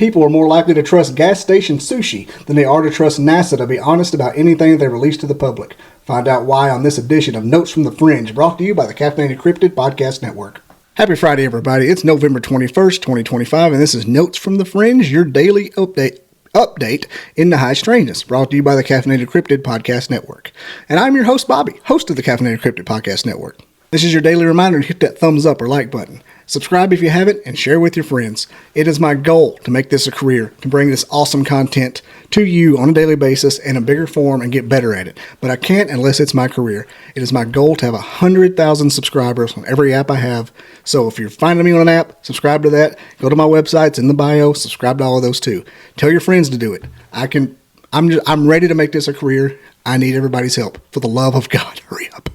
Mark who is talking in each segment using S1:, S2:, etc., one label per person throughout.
S1: people are more likely to trust gas station sushi than they are to trust NASA to be honest about anything they release to the public. Find out why on this edition of Notes from the Fringe, brought to you by the Caffeinated Cryptid Podcast Network. Happy Friday, everybody. It's November 21st, 2025, and this is Notes from the Fringe, your daily update in the high strangeness, brought to you by the Caffeinated Cryptid Podcast Network. And I'm your host, Bobby, host of the Caffeinated Cryptid Podcast Network. This is your daily reminder to hit that thumbs up or like button. Subscribe if you haven't, and share with your friends. It is my goal to make this a career, to bring this awesome content to you on a daily basis in a bigger form and get better at it. But I can't unless it's my career. It is my goal to have 100,000 subscribers on every app I have. So if you're finding me on an app, subscribe to that. Go to my website, it's in the bio. Subscribe to all of those too. Tell your friends to do it. I'm ready to make this a career. I need everybody's help. For the love of God, hurry up.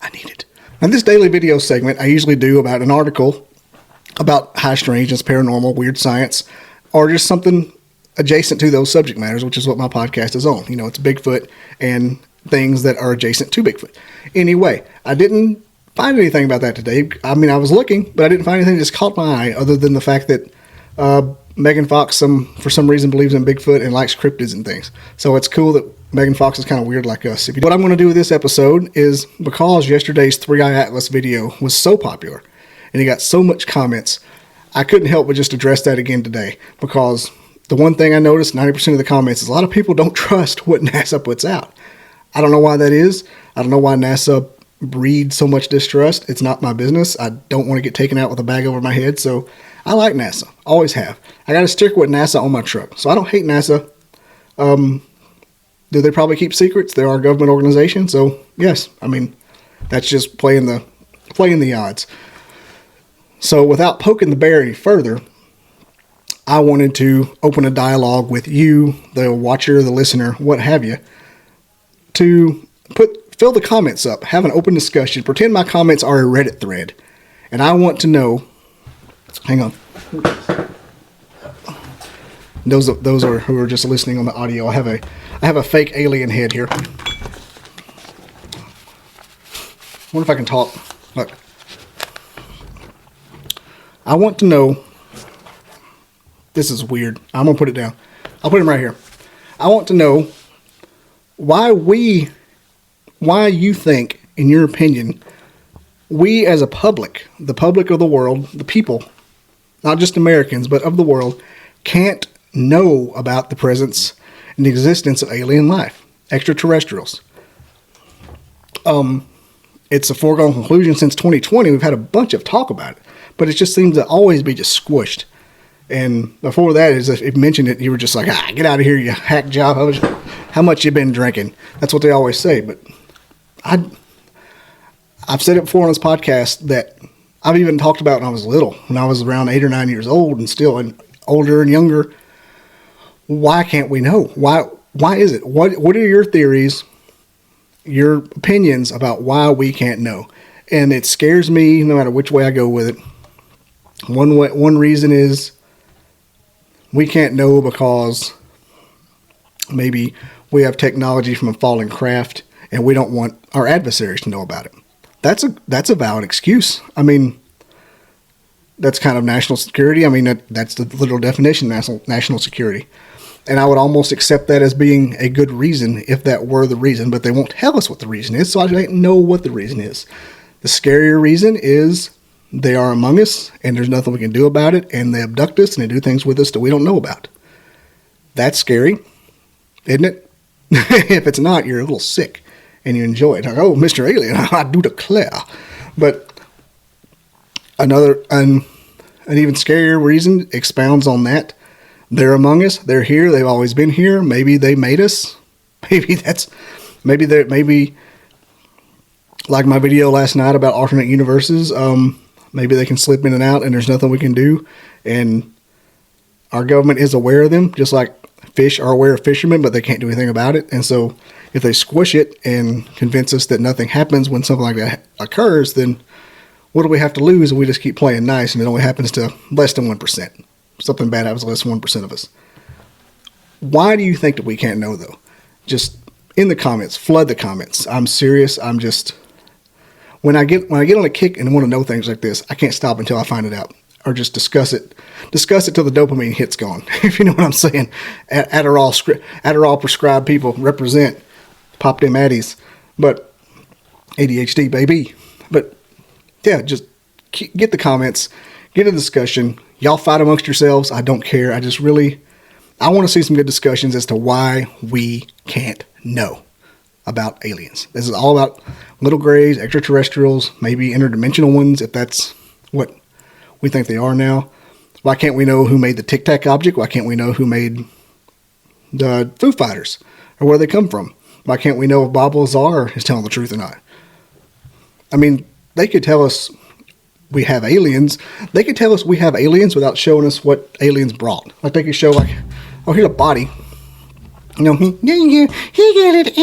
S1: I need it. In this daily video segment, I usually do about an article about high strangeness, paranormal, weird science, or just something adjacent to those subject matters, which is what my podcast is on. You know, it's Bigfoot and things that are adjacent to Bigfoot. Anyway, I didn't find anything about that today. I mean, I was looking, but I didn't find anything that just caught my eye other than the fact that Megan Fox, for some reason, believes in Bigfoot and likes cryptids and things. So it's cool that Megan Fox is kind of weird like us. What I'm going to do with this episode is, because yesterday's 3-Eye Atlas video was so popular and it got so much comments, I couldn't help but just address that again today, because the one thing I noticed, 90% of the comments, is a lot of people don't trust what NASA puts out. I don't know why that is. I don't know why NASA breeds so much distrust. It's not my business. I don't want to get taken out with a bag over my head, so I like NASA. Always have. I got a sticker with NASA on my truck, so I don't hate NASA. Do they probably keep secrets? They're our government organization, so yes. I mean, that's just playing the odds. So without poking the bear any further, I wanted to open a dialogue with you, the watcher, the listener, what have you, to fill the comments up, have an open discussion, pretend my comments are a Reddit thread, and I want to know. Hang on. Those are who are just listening on the audio. I have a fake alien head here. I wonder if I can talk. Look. I want to know. This is weird. I'm gonna put it down. I'll put him right here. I want to know why you think, in your opinion, we as a public, the public of the world, the people, not just Americans, but of the world, can't know about the presence and the existence of alien life, extraterrestrials. It's a foregone conclusion since 2020. We've had a bunch of talk about it, but it just seems to always be just squished. And before that, as if you mentioned it, you were just like, get out of here, you hack job. How much you been drinking? That's what they always say. But I've said it before on this podcast that I've even talked about when I was little, when I was around 8 or 9 years old, and still and older and younger. Why can't we know? Why is it? What are your theories, your opinions about why we can't know? And it scares me no matter which way I go with it. One reason is we can't know because maybe we have technology from a fallen craft and we don't want our adversaries to know about it. That's a valid excuse. I mean, that's kind of national security. I mean, that's the literal definition, national security. And I would almost accept that as being a good reason if that were the reason, but they won't tell us what the reason is, so I don't know what the reason is. The scarier reason is they are among us, and there's nothing we can do about it, and they abduct us, and they do things with us that we don't know about. That's scary, isn't it? If it's not, you're a little sick, and you enjoy it. Like, oh, Mr. Alien, I do declare. But an even scarier reason expounds on that. They're among us. They're here. They've always been here. Maybe they made us. Maybe like my video last night about alternate universes. Maybe they can slip in and out, and there's nothing we can do. And our government is aware of them, just like fish are aware of fishermen, but they can't do anything about it. And so, if they squish it and convince us that nothing happens when something like that occurs, then what do we have to lose if we just keep playing nice and it only happens to less than 1%? Something bad happens to less than 1% of us. Why do you think that we can't know, though? Just in the comments, flood the comments. I'm serious. I'm just, when I get on a kick and want to know things like this, I can't stop until I find it out. or just discuss it till the dopamine hit's gone. If you know what I'm saying. Adderall prescribed people represent. Pop them Addies. But ADHD, baby. But yeah, just get the comments, get a discussion. Y'all fight amongst yourselves. I don't care. I want to see some good discussions as to why we can't know about aliens. This is all about little grays, extraterrestrials, maybe interdimensional ones, if that's what we think they are now. Why can't we know who made the Tic Tac object? Why can't we know who made the Foo Fighters or where they come from? Why can't we know if Bob Lazar is telling the truth or not? I mean, they could tell us we have aliens. They could tell us we have aliens without showing us what aliens brought. Like they could show like, oh, here's a body. You know, he got it.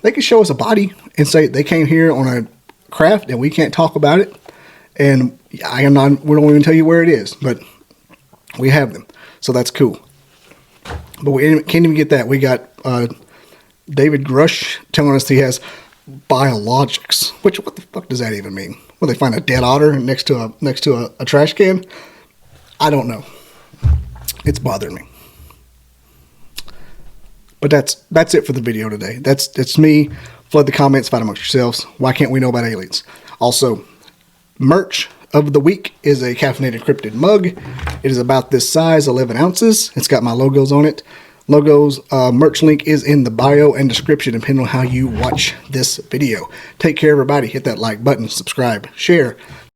S1: They could show us a body and say they came here on a craft and we can't talk about it. And we don't even tell you where it is, but we have them. So that's cool. But we can't even get that. We got David Grush telling us he has biologics. Which, what the fuck does that even mean? Will they find a dead otter next to a trash can? I don't know. It's bothering me. But that's it for the video today. That's me. Flood the comments, fight amongst yourselves. Why can't we know about aliens? Also, merch of the week is a caffeinated cryptid mug. It is about this size, 11 ounces. It's got my logos on it. Merch link is in the bio and description, depending on how you watch this video. Take care, everybody. Hit that like button, subscribe, share.